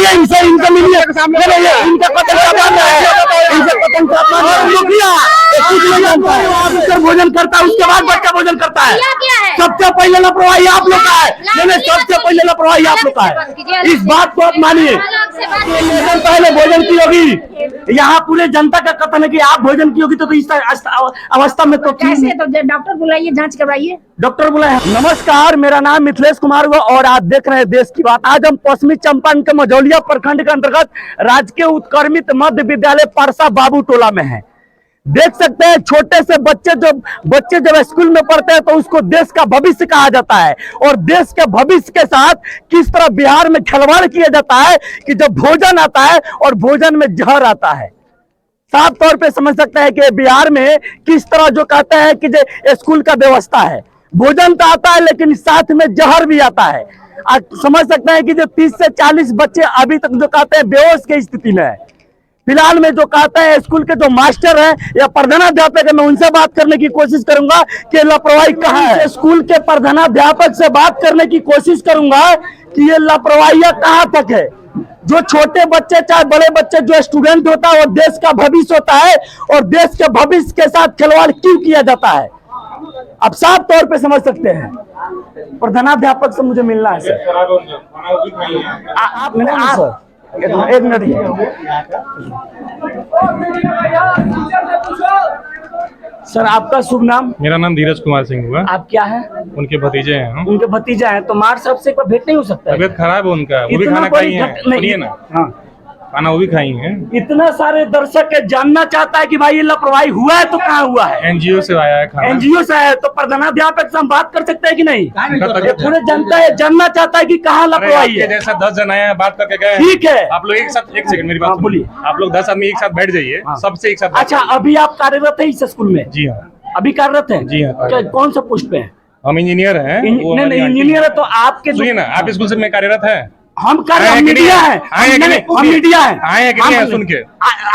मिलिए इनसे, इनसे मिलिए, इनका कतन का मानना है, इनसे कतन का मानना है। मुखिया ऑफिसर भोजन करता है, उसके बाद बच्चा भोजन करता है। सबसे पहले लापरवाही आप लोग का है, नहीं सबसे पहले लापरवाही आप लोग का है, इस बात को आप मानिए। पहले भोजन की होगी, यहाँ पूरे जनता का कथन है कि आप भोजन की होगी तो इस अवस्था में तो कैसे, तो डॉक्टर बुलाइए, जांच करवाइए, डॉक्टर बुलाए। नमस्कार, मेरा नाम मिथिलेश कुमार हुआ और आप देख रहे हैं देश की बात। आज हम पश्चिमी चंपारण के मझौलिया प्रखंड के अंतर्गत राजकीय उत्क्रमित मध्य विद्यालय परसा बाबू टोला में है। देख सकते हैं छोटे से बच्चे जब स्कूल में पढ़ते हैं तो उसको देश का भविष्य कहा जाता है, और देश के भविष्य के साथ किस तरह बिहार में खिलवाड़ किया जाता है कि जब भोजन आता है और भोजन में जहर आता है। साफ तौर पे समझ सकते हैं कि बिहार में किस तरह जो कहते हैं कि जो स्कूल का व्यवस्था है, भोजन तो आता है लेकिन साथ में जहर भी आता है। आज समझ सकते हैं कि जो 30 से 40 बच्चे अभी तक जो कहते हैं बेहोश की स्थिति में है। फिलहाल में जो कहते हैं स्कूल के जो मास्टर है या प्रधानाध्यापक है, मैं उनसे बात करने की कोशिश करूंगा कि लापरवाही कहाँ है। स्कूल के प्रधानाध्यापक से बात करने की कोशिश करूंगा कि ये लापरवाहियां कहाँ तक है। जो छोटे बच्चे चाहे बड़े बच्चे, जो स्टूडेंट होता है वो देश का भविष्य होता है, और देश के भविष्य के साथ खिलवाड़ क्यों किया जाता है आप साफ तौर पे समझ सकते हैं। प्रधानाध्यापक से मुझे मिलना है सर। आप एक मिनट सर, आपका शुभ नाम? मेरा नाम धीरज कुमार सिंह हुआ। आप क्या है? उनके भतीजे हैं हम। उनके भतीजा हैं, तो मार साहब से एक बार भेंट नहीं हो सकता? तबियत खराब है उनका, वो भी खाना खाई है, सुनिए ना। हाँ, खाना वो भी खाई है। इतना सारे दर्शक के जानना चाहता है कि भाई ये लापरवाही हुआ है तो कहाँ हुआ है? एनजीओ से आया है खाना। एनजीओ से आया है, तो प्रधानाध्यापक से हम बात कर सकते हैं कि नहीं? पूरे जनता ये जानना चाहता है कि कहाँ लापरवाही है। जैसा 10 जन आए हैं, बात करके गए। ठीक है, आप लोग एक साथ, एक सेकंड मेरी बात बोलिए। आप लोग 10 आदमी एक साथ बैठ जाइए, सबसे एक साथ। अच्छा, अभी आप कार्यरत है इस स्कूल में? जी हाँ, अभी कार्यरत है? जी हाँ। कौन सा पोस्ट पे है? हम इंजीनियर हैं। इंजीनियर है, तो आपके सुनिए ना, आप स्कूल से में कार्यरत है? हम मीडिया है, हम मीडिया है, आए हैं सुन के।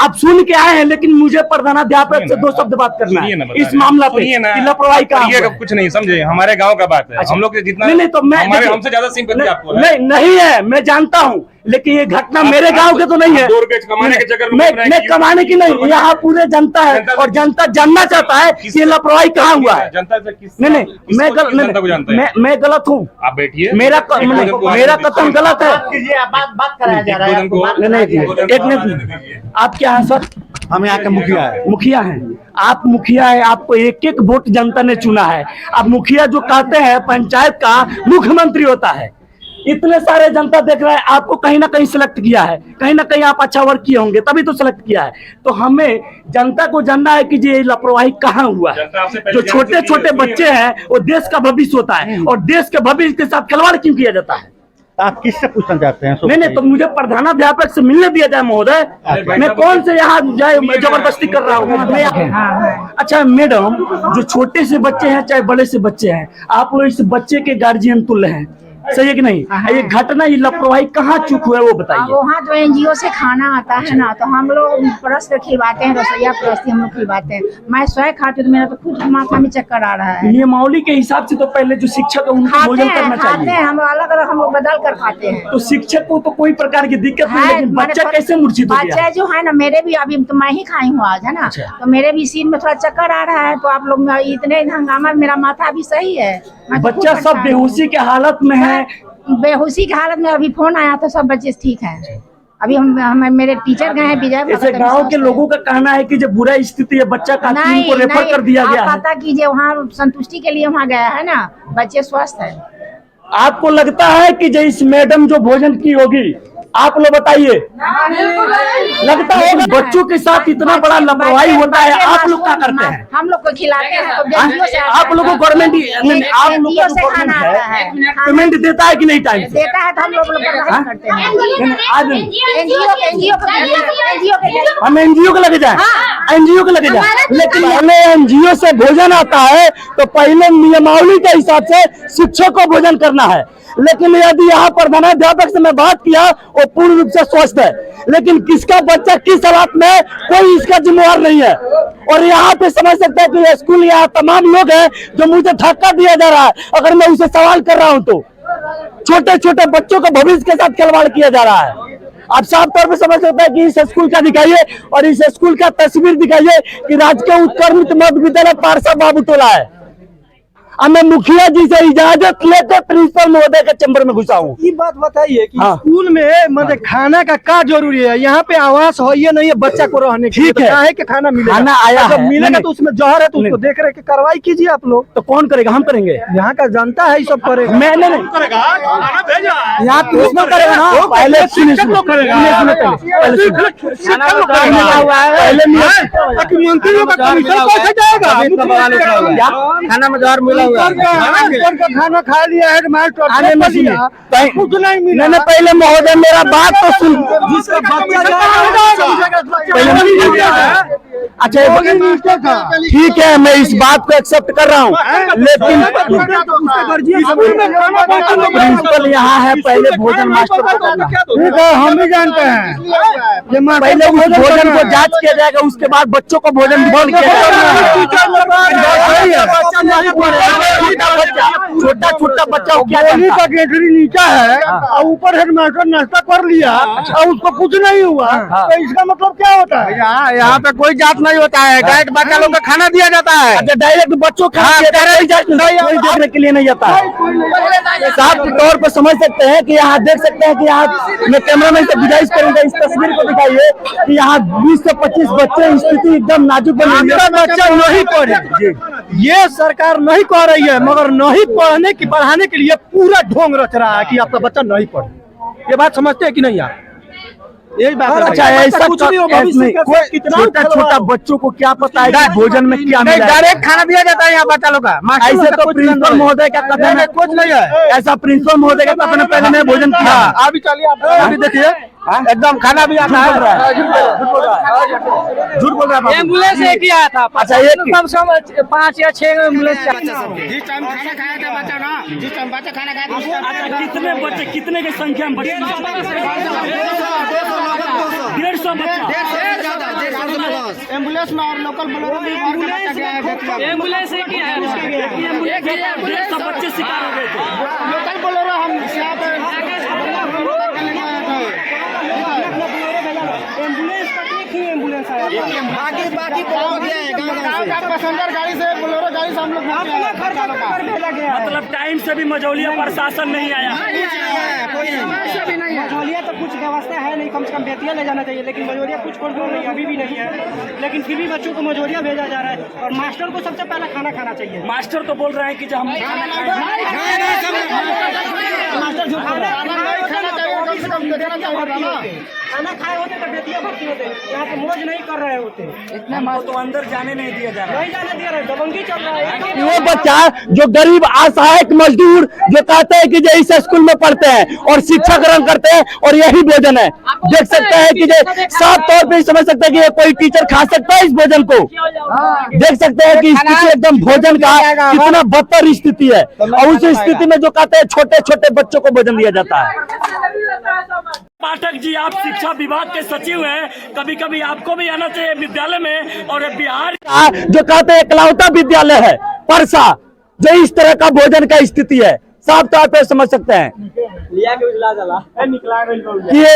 आप सुन के आए हैं, लेकिन मुझे प्रधानाध्यापक से 2 शब्द बात करना है इस मामला पे। लापरवाही का कुछ नहीं समझे, हमारे गांव का बात है। हम लोग जितना नहीं तो मैं हमसे ज्यादा सिंपैथी आपको है। नहीं है, मैं जानता हूँ, लेकिन ये घटना मेरे गांव के तो नहीं है। 2 रुपए कमाने के चक्कर में कमाने की नहीं, यहाँ पूरे जनता है और जनता जानना चाहता है कि ये लापरवाही कहाँ हुआ है। जनता से नहीं, मैं गलत हूँ। आप बैठिए, मेरा कथन गलत है। बात कराया जा रहा है। एक मिनट, आप क्या है सर? हम यहाँ के मुखिया है। मुखिया हैं आप? मुखिया है, आपको एक एक वोट जनता ने चुना है। अब मुखिया जो कहते हैं पंचायत का मुख्यमंत्री होता है। इतने सारे जनता देख रहा है, आपको कहीं ना कहीं सिलेक्ट किया है, कहीं ना कहीं आप अच्छा वर्क किए होंगे तभी तो सिलेक्ट किया है। तो हमें जनता को जानना है कि ये लापरवाही कहाँ हुआ है। जो छोटे छोटे बच्चे हैं वो देश का भविष्य होता है, और देश के भविष्य के साथ खिलवाड़ क्यों किया जाता है? आप किससे पूछना चाहते हैं? नहीं, तो मुझे प्रधानाध्यापक से मिलने दिया जाए महोदय। मैं कौन से यहाँ जबरदस्ती कर रहा हूँ? अच्छा मैडम, जो छोटे से बच्चे हैं चाहे बड़े से बच्चे हैं, आप लोग इस बच्चे के गार्जियन तुल्य हैं, सही है कि नहीं? ये घटना, ये लापरवाही कहाँ चूक हुआ है वो बताइए। वहाँ जो एनजीओ से खाना आता है ना, तो हम लोग परस खिलवाते हैं, रसोईया परस्ती हम लोग खिलवाते हैं। मैं स्वयं खाती हूँ तो मेरा तो खुद माथा में चक्कर आ रहा है। नियमावली के हिसाब से तो पहले जो शिक्षक है उनको भोजन करना चाहिए। हम अलग अलग हम लोग बदल कर खाते हैं। तो शिक्षक को तो कोई प्रकार की दिक्कत नहीं, लेकिन बच्चा कैसे मूर्छित हो गया? बच्चा जो है ना, मेरे भी अभी तो मैं ही खाई हूँ आज, है ना, तो मेरे भी सीन में थोड़ा चक्कर आ रहा है। तो आप लोग इतने हंगामा, मेरा माथा भी सही है। बच्चा सब बेहोशी के हालत में है। बेहोशी की हालत में अभी फोन आया था, सब बच्चे ठीक हैं। अभी हम मेरे टीचर गए हैं विजय। ऐसे गांव के लोगों का कहना है कि जब बुरा स्थिति है बच्चा का को रेफर कर दिया गया है। पता कीजिए, वहाँ संतुष्टि के लिए वहाँ गया है ना, बच्चे स्वस्थ है। आपको लगता है कि जो इस मैडम जो भोजन की होगी, आप लोग बताइए, लगता होगा बच्चों के साथ इतना बड़ा लापरवाही होता है, आप लोग क्या करते हैं? हम लोग को खिलाते हैं। आप लोगों को गवर्नमेंट पेमेंट देता है कि नहीं? टाइम देता है तो हम लोग करते हैं। हम एनजीओ को लगे जाए, एनजीओ को लगे जाए, लेकिन हमें एनजीओ से भोजन आता है तो पहले नियमावली के हिसाब से शिक्षक को भोजन करना है। लेकिन यदि यहाँ प्रधानाध्यापक से मैं बात किया, वो पूर्ण रूप से स्वस्थ है, लेकिन किसका बच्चा किस हालत में कोई इसका जिम्मेवार नहीं है। और यहाँ पे समझ सकते हैं कि स्कूल यहाँ तमाम लोग हैं जो मुझे धक्का दिया जा रहा है अगर मैं उसे सवाल कर रहा हूँ तो। छोटे छोटे बच्चों के भविष्य के साथ खिलवाड़ किया जा रहा है। आप साफ तौर पे समझ सकते हैं कि इस स्कूल का दिखाइए और इस स्कूल का तस्वीर दिखाइए कि राजकीय उत्कर्मित मध्य विद्यालय पारसा बाबू टोला है। अब मैं मुखिया जी से इजाजत लेकर प्रिंसिपल महोदय के चैम्बर में घुसा हूँ। ये बात बताइए कि हाँ। स्कूल में मतलब खाना का क्या जरूरी है? यहाँ पे आवास हो ये नहीं है बच्चा को रहने के लिए, ठीक है। तो काहे के खाना मिलेगा? खाना आया जब है। मिलेगा नहीं, तो उसमें जहर है, तो उसको देख रेख की कार्रवाई कीजिए आप लोग। तो कौन करेगा? हम करेंगे। यहाँ का जनता है, ये सब करेगा। मैं नहीं यहाँ प्रिंसिपल करेगा ना। पहले शिक्षक लोग करेगा। मंत्रियों का कमीशन कैसे जाएगा? खाना में जहर मिला हुआ है। खाना खा लिया है मास्टर, आने में सुनिए। कुछ नहीं मिला। मैंने पहले महोदय मेरा बात तो सुन। जिसका बच्चा अच्छा ठीक है, मैं इस बात को एक्सेप्ट कर रहा हूँ, लेकिन प्रिंसिपल यहाँ है, पहले भोजन मास्टर को करना। ठीक है, हम भी जानते हैं। पहले उस भोजन को जांच किया जाएगा, उसके बाद बच्चों को भोजन वितरण किया जाएगा। छोटा छोटा बच्चा को क्या गोली जानता? का गेटरी नीचा है और ऊपर हेडमास्टर नाश्ता कर लिया और उसको कुछ नहीं हुआ, तो इसका मतलब क्या होता है? यहाँ पे कोई जात नहीं होता है, डायरेक्ट बच्चा लोग को खाना दिया जाता है। अच्छा, डायरेक्ट बच्चों को कोई देखने के लिए नहीं जाता है। साफ तौर पर समझ सकते हैं कि यहाँ देख सकते हैं कि यहाँ मैं कैमरामैन से गुजारिश करूंगा, इस तस्वीर को दिखाइए कि यहाँ 20 से 25 बच्चे, स्थिति एकदम नाजुक बनी हुई है। बच्चा नहीं पढ़े, ये सरकार नहीं कह रही है, मगर नहीं पढ़ने की पढ़ाने के लिए पूरा ढोंग रच रहा है कि आपका बच्चा नहीं पढ़े। ये बात समझते हैं कि नहीं आप? यही बात है। अच्छा, ऐसा कुछ नहीं हो, भविष्य का कोई कितना छोटा छोटा बच्चों को क्या पता है कि भोजन में क्या मिला है? डायरेक्ट खाना दिया जाता है यहाँ बच्चा लोग का। ऐसे तो प्रिंसिपल महोदय का कथन है, कुछ नहीं है। ऐसा प्रिंसिपल महोदय का कथन है, पहले मैं भोजन किया। अभी चलिए आप अभी देखिए एकदम खाना भी आता है। झूठ बोल रहा है। एम्बुलेंस एक ही आया था। अच्छा, एक कम से कम 5 या 6 एम्बुलेंस जिस टाइम खाना खाया था बच्चा ना, जिस टाइम बच्चा खाना खाया था, कितने बच्चे, कितने की संख्या में बच्चे? 150 बच्चा। एम्बुलेंस में और लोकल बोलेरो में और का बच्चा गया है। एम्बुलेंस एक ही आया था। 150 बच्चे शिकार हो गए थे। लोकल बोलेरो हम यहाँ पे बाकी गाँव का पैसेंजर गाड़ी से बोलेरो गाड़ी से हम लोग मतलब टाइम से भी मझौलिया प्रशासन नहीं आया। मझौलिया तो कुछ व्यवस्था है नहीं, कम से कम बेतिया ले जाना चाहिए, लेकिन मझौलिया कुछ कंट्रोल नहीं अभी भी नहीं है। लेकिन फिर भी बच्चों को मझौलिया भेजा जा रहा है और मास्टर को सबसे पहले खाना खाना चाहिए। मास्टर तो बोल रहे हैं कि जब हम खाना खाए होते तो बेतिया भर्ती होते, यहाँ पे मौज नहीं कर रहे होते। इतना तो अंदर जाने नहीं दिया जा रहा। नहीं जाने दे रहे, दबंगी चल रहा है। वो बच्चा जो गरीब असहायक मजदूर जो कहते हैं कि जो इस स्कूल में पढ़ते हैं और शिक्षा ग्रहण करते हैं और यही भोजन है, देख सकते हैं कि जो साफ तौर पे समझ सकते हैं कि ये कोई टीचर खा सकता है इस भोजन को। देख सकते हैं कि स्थिति एकदम भोजन का कितना बदतर स्थिति है, और उस स्थिति में जो कहते हैं छोटे छोटे बच्चों को भोजन दिया जाता है। पाठक जी, आप शिक्षा विभाग के सचिव हैं, कभी कभी आपको भी आना चाहिए विद्यालय में। और बिहार का जो कहते हैं एकलौता विद्यालय है परसा, जो इस तरह का भोजन का स्थिति है, साफ तौर पर समझ सकते हैं कि ये